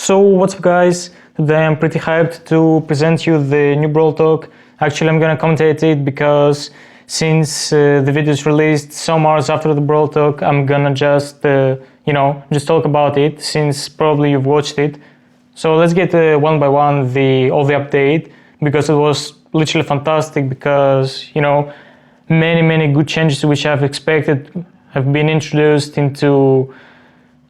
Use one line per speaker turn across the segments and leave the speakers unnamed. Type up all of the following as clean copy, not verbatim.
So what's up guys, today I'm pretty hyped to present you the new Brawl talk. Actually I'm gonna commentate it because since the video is released some hours after the Brawl talk, I'm gonna just talk about it since probably you've watched it. So let's get one by one all the update, because it was literally fantastic, because many good changes which I've expected have been introduced into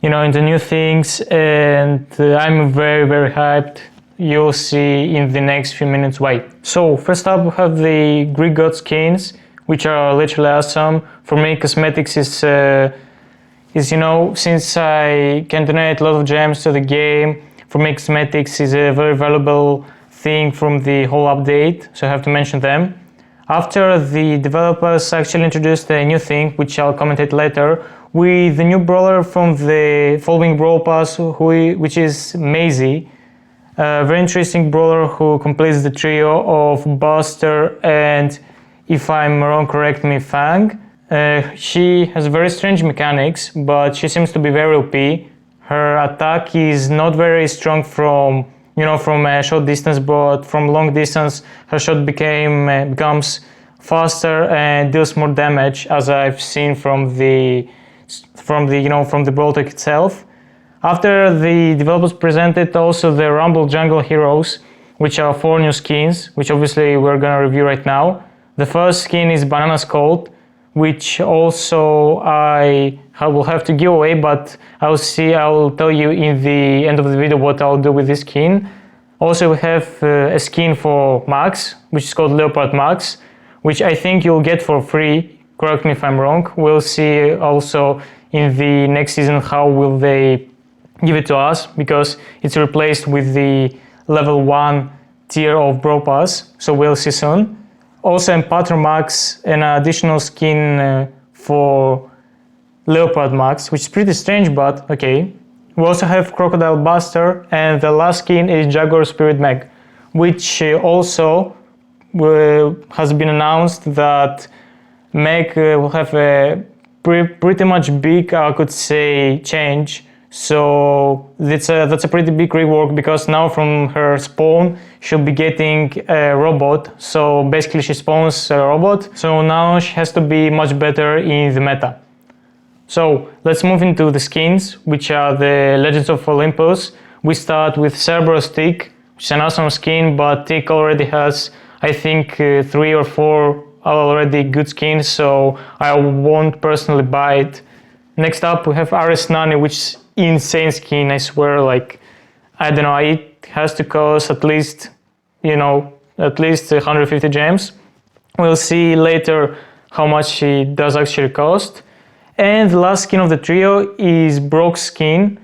new things, and I'm very hyped. You'll see in the next few minutes why. So first up we have the Greek God skins, which are literally awesome. For me, cosmetics is since I can donate a lot of gems to the game, for me cosmetics is a very valuable thing from the whole update, so I have to mention them. After, the developers actually introduced a new thing, which I'll commentate later, with the new brawler from the following Brawl Pass, which is Maisie. A very interesting brawler who completes the trio of Buster and, if I'm wrong, correct me, Fang. She has very strange mechanics, but she seems to be very OP. Her attack is not very strong from a short distance, but from long distance her shot becomes faster and deals more damage, as I've seen from the Brawl talk itself. After, the developers presented also the Rumble Jungle Heroes, which are 4 new skins, which obviously we're gonna review right now. The first skin is Banana's Cold, which also I will have to give away, but I'll tell you in the end of the video what I'll do with this skin. Also we have a skin for Max, which is called Leopard Max, which I think you'll get for free, correct me if I'm wrong. We'll see also in the next season how will they give it to us, because it's replaced with the level 1 tier of Brawl Pass, so we'll see soon. Also in Pattern Max, an additional skin for Leopard Max, which is pretty strange, but okay. We also have Crocodile Buster, and the last skin is Jaguar Spirit Meg, which also has been announced that Meg will have a pretty much big, I could say, change. So that's a pretty big rework, because now from her spawn she'll be getting a robot. So basically she spawns a robot, so now she has to be much better in the meta. So let's move into the skins, which are the Legends of Olympus. We start with Cerberus Tick, which is an awesome skin, but Tick already has, I think, 3 or 4 already good skins, so I won't personally buy it. Next up we have Ares Nani, which is insane skin, I swear. Like, I don't know, it has to cost at least 150 gems. We'll see later how much it does actually cost. And the last skin of the trio is Brock's skin,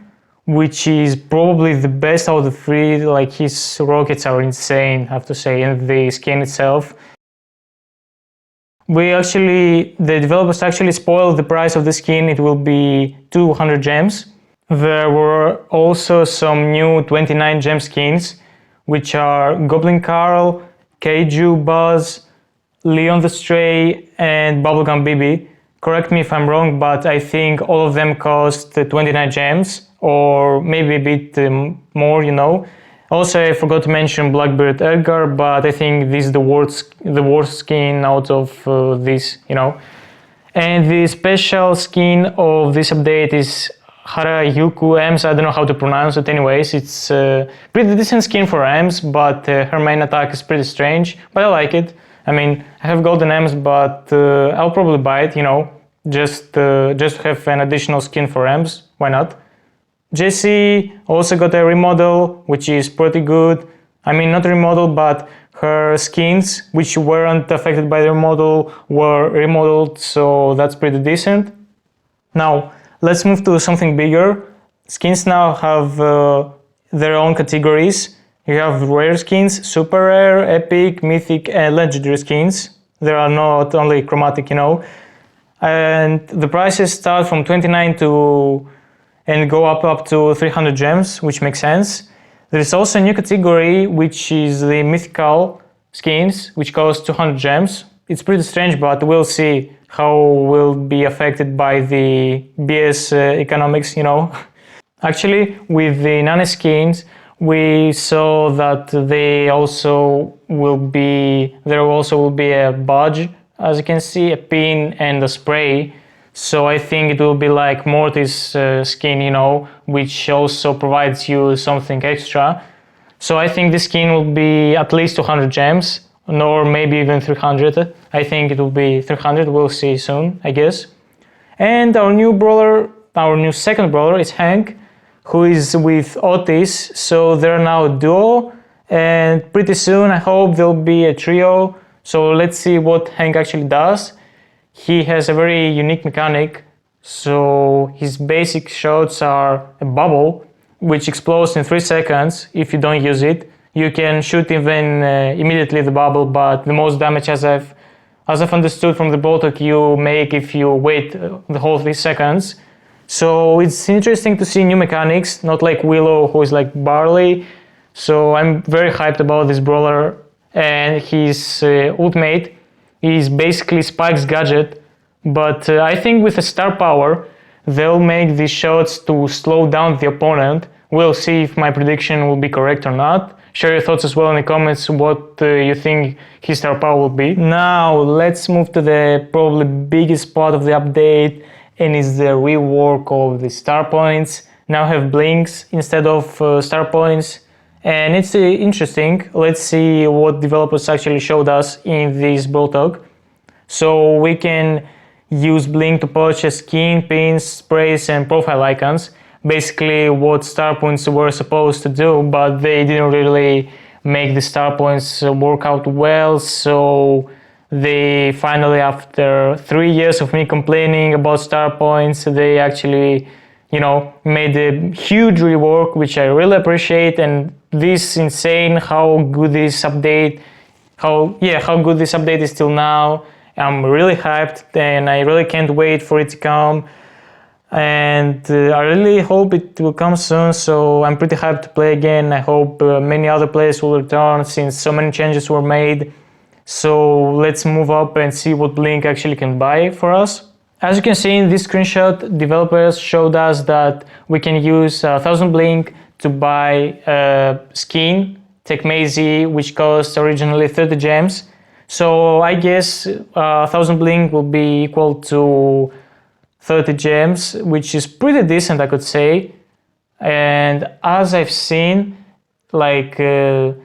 which is probably the best out of the 3. Like, his rockets are insane, I have to say, and the skin itself. The developers actually spoiled the price of the skin. It will be 200 gems. There were also some new 29 gem skins, which are Goblin Carl, Kaiju Buzz, Leon the Stray, and Bubblegum Bibi. Correct me if I'm wrong, but I think all of them cost 29 gems, or maybe a bit more, Also, I forgot to mention Blackbeard Edgar, but I think this is the worst skin out of this, And the special skin of this update is Harayuku Ems. I don't know how to pronounce it. Anyways, it's a pretty decent skin for Ems, but her main attack is pretty strange, but I like it. I mean, I have golden Ems, but I'll probably buy it, just to have an additional skin for Ems. Why not? Jessie also got a remodel, which is pretty good. I mean, not a remodel, but her skins, which weren't affected by the remodel, were remodeled, so that's pretty decent. Now, let's move to something bigger. Skins now have their own categories. You have rare skins, super rare, epic, mythic, and legendary skins. There are not only chromatic, And the prices start from 29 and go up to 300 gems, which makes sense. There is also a new category, which is the mythical skins, which cost 200 gems. It's pretty strange, but we'll see how will be affected by the BS economics, Actually, with the nano skins, we saw that there also will be a badge, as you can see, a pin and a spray. So I think it will be like Mortis skin, which also provides you something extra. So I think this skin will be at least 200 gems, or maybe even 300. I think it will be 300. We'll see soon, I guess. And our new second brawler is Hank, who is with Otis. So they're now a duo, and pretty soon I hope there'll be a trio. So let's see what Hank actually does. He has a very unique mechanic. So his basic shots are a bubble, which explodes in 3 seconds if you don't use it. You can shoot even immediately the bubble, but the most damage, as I've understood from the Brawl talk, you make if you wait the whole 3 seconds. So it's interesting to see new mechanics, not like Willow, who is like Barley. So I'm very hyped about this brawler, and his ultimate is basically Spike's gadget, but I think with a star power they'll make these shots to slow down the opponent. We'll see if my prediction will be correct or not. Share your thoughts as well in the comments what you think his star power will be. Now let's move to the probably biggest part of the update, and it's the rework of the star points. Now have blinks instead of star points, and it's interesting. Let's see what developers actually showed us in this Brawl talk. So we can use Bling to purchase skin, pins, sprays, and profile icons. Basically what star points were supposed to do, but they didn't really make the star points work out well. So they finally, after 3 years of me complaining about star points, they actually, made a huge rework, which I really appreciate. And this insane how good this update is till now. I'm really hyped, and I really can't wait for it to come. And I really hope it will come soon, so I'm pretty hyped to play again. I hope many other players will return, since so many changes were made. So let's move up and see what Blink actually can buy for us. As you can see in this screenshot, developers showed us that we can use 1000 Blink to buy a skin, Tech Maisie, which cost originally 30 gems. So I guess 1000 Blink will be equal to 30 gems, which is pretty decent, I could say. And as I've seen, like 10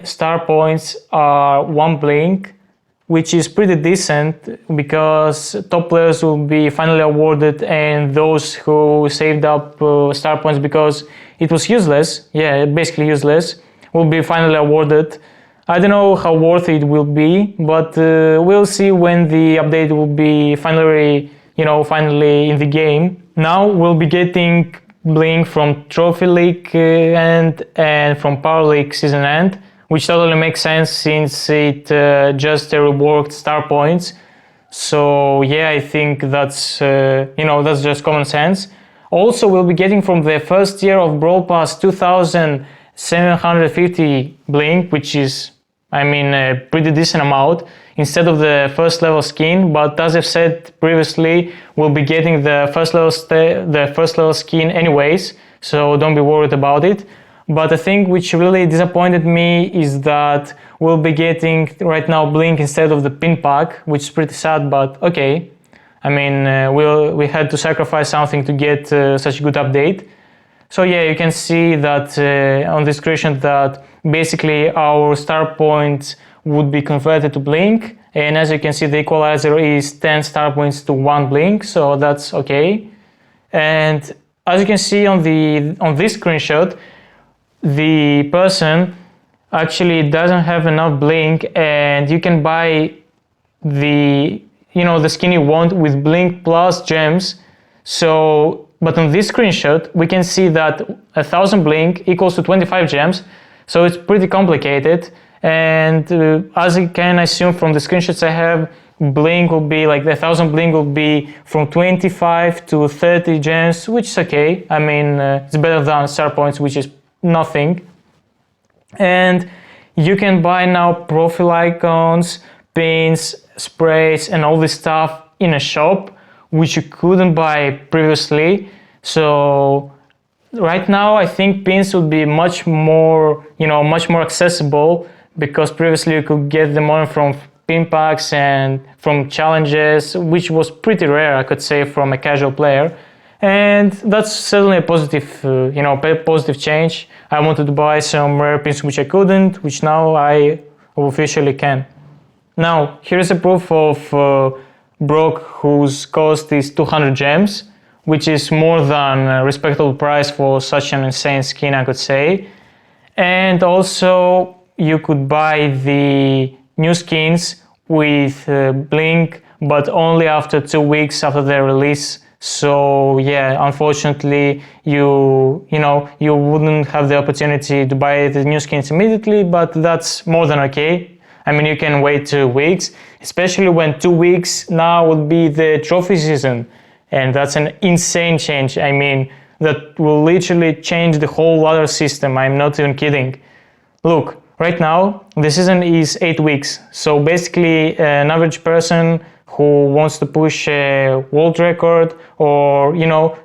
star points are 1 Blink, which is pretty decent, because top players will be finally awarded, and those who saved up star points because it was useless, basically useless, will be finally awarded. I don't know how worth it will be, but we'll see when the update will be finally in the game. Now we'll be getting Bling from Trophy League and from Power League Season End, which totally makes sense since it just reworked star points. So yeah, I think that's that's just common sense. Also, we'll be getting from the first year of Brawl Pass 2750 Blink, which is, a pretty decent amount instead of the first level skin. But as I've said previously, we'll be getting the first level skin anyways, so don't be worried about it. But the thing which really disappointed me is that we'll be getting right now Blink instead of the pin pack, which is pretty sad, but okay. We had to sacrifice something to get such a good update. So yeah, you can see that on the screenshot that basically our star points would be converted to Blink, and as you can see the equalizer is 10 star points to 1 Blink, so that's okay. And as you can see on this screenshot, the person actually doesn't have enough Blink, and you can buy the skin you want with Blink plus gems. So but on this screenshot we can see that 1000 Blink equals to 25 gems, so it's pretty complicated. And as you can assume from the screenshots I have, Blink will be like the 1000 Blink will be from 25 to 30 gems, which is okay. It's better than star points, which is nothing. And you can buy now profile icons, pins, sprays, and all this stuff in a shop, which you couldn't buy previously. So right now I think pins would be much more, much more accessible, because previously you could get them on from pin packs and from challenges, which was pretty rare, I could say, from a casual player. And that's certainly a positive, positive change. I wanted to buy some rare pins which I couldn't, which now I officially can. Now, here's a proof of Brock whose cost is 200 gems, which is more than a respectable price for such an insane skin, I could say. And also, you could buy the new skins with Bling, but only after 2 weeks after their release. So yeah, unfortunately, you wouldn't have the opportunity to buy the new skins immediately, but that's more than okay. I mean, you can wait 2 weeks, especially when 2 weeks now would be the trophy season. And that's an insane change. I mean, that will literally change the whole ladder system. I'm not even kidding. Look, right now, the season is 8 weeks. So basically, an average person who wants to push a world record, or,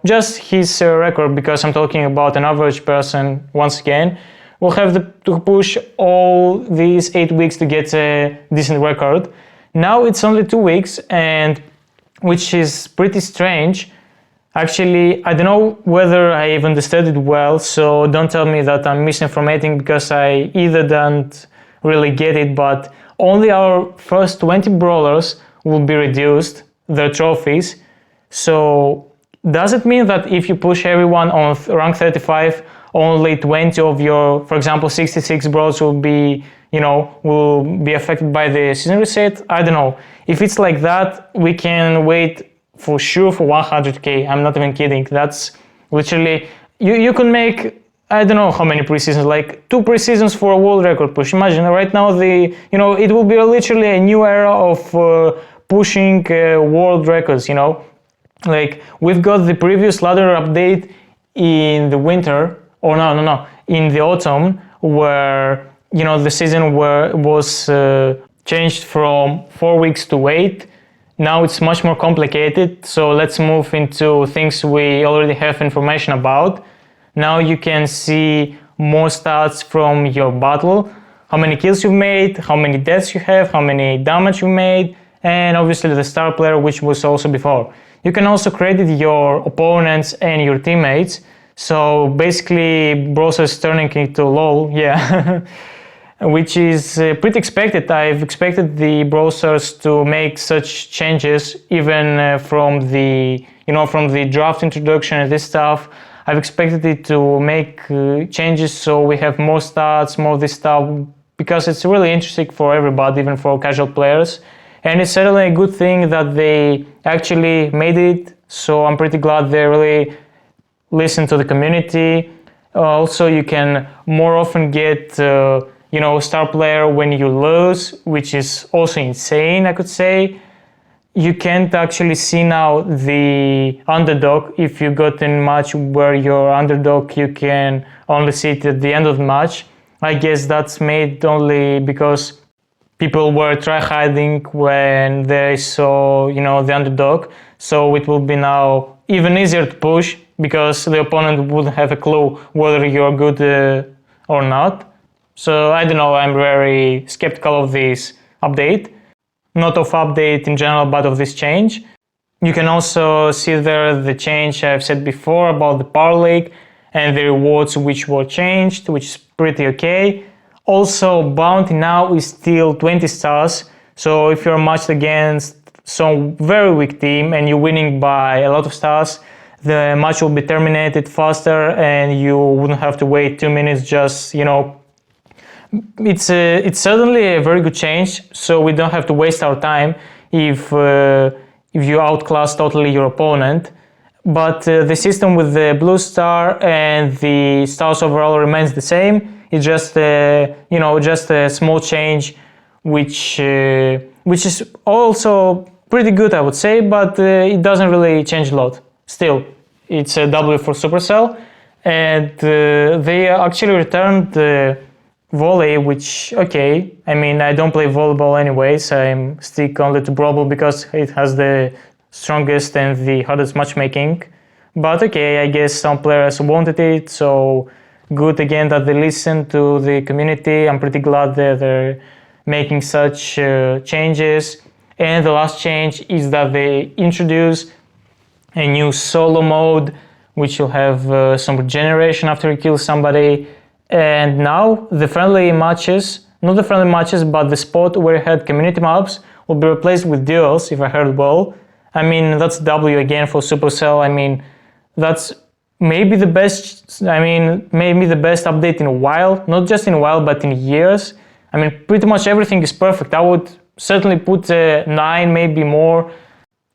just his record, because I'm talking about an average person once again, will have to push all these 8 weeks to get a decent record. Now it's only 2 weeks, and which is pretty strange. Actually, I don't know whether I even understood it well, so don't tell me that I'm misinformating, because I either don't really get it, but only our first 20 brawlers will be reduced, their trophies. So does it mean that if you push everyone on rank 35, only 20 of your, for example, 66 brawlers will be affected by the season reset? I don't know. If it's like that, we can wait for sure for 100k. I'm not even kidding. That's literally, you can make, I don't know how many preseasons, like 2 preseasons for a world record push. Imagine right now it will be literally a new era of pushing world records, Like, we've got the previous ladder update in the winter, or no, in the autumn, where, the season was changed from 4 weeks to 8. Now it's much more complicated, so let's move into things we already have information about. Now you can see more stats from your battle, how many kills you've made, how many deaths you have, how many damage you made, and obviously the star player, which was also before. You can also credit your opponents and your teammates. So basically, Brawlers turning into LOL, yeah, which is pretty expected. I've expected the Brawlers to make such changes, even from the draft introduction and this stuff. I've expected it to make changes so we have more stats, more this stuff, because it's really interesting for everybody, even for casual players. And it's certainly a good thing that they actually made it. So I'm pretty glad they really listen to the community. Also, you can more often get, star player when you lose, which is also insane, I could say. You can't actually see now the underdog. If you got in a match where you're underdog, you can only see it at the end of the match. I guess that's made only because people were try-hiding when they saw, the underdog. So it will be now even easier to push, because the opponent wouldn't have a clue whether you're good or not. So I don't know, I'm very skeptical of this update. Not of update in general, but of this change. You can also see there the change I've said before about the Power League and the rewards which were changed, which is pretty okay. Also, bounty now is still 20 stars. So if you're matched against some very weak team and you're winning by a lot of stars, the match will be terminated faster and you wouldn't have to wait 2 minutes. Just, it's certainly a very good change, so we don't have to waste our time if you outclass totally your opponent. But the system with the blue star and the stars overall remains the same. It's just just a small change, which is also pretty good, I would say, but it doesn't really change a lot. Still, it's a W for Supercell, and they actually returned volley, which, okay, I mean, I don't play volleyball anyways. I'm stick only to Brawl because it has the strongest and the hardest matchmaking. But okay, I guess some players wanted it, so good again that they listened to the community. I'm pretty glad that they're making such changes. And the last change is that they introduce a new solo mode, which will have some regeneration after you kill somebody. And now the friendly matches, not the friendly matches, but the spot where you had community maps will be replaced with duels, if I heard well. I mean, that's W again for Supercell. I mean, that's maybe the best, maybe the best update in a while, not just in a while, but in years. I mean, pretty much everything is perfect. I would certainly put 9, maybe more.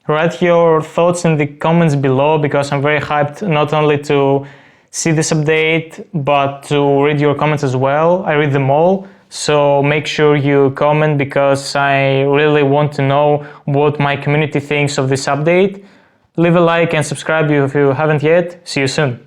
Write your thoughts in the comments below, because I'm very hyped not only to see this update, but to read your comments as well. I read them all. So make sure you comment, because I really want to know what my community thinks of this update. Leave a like and subscribe if you haven't yet. See you soon.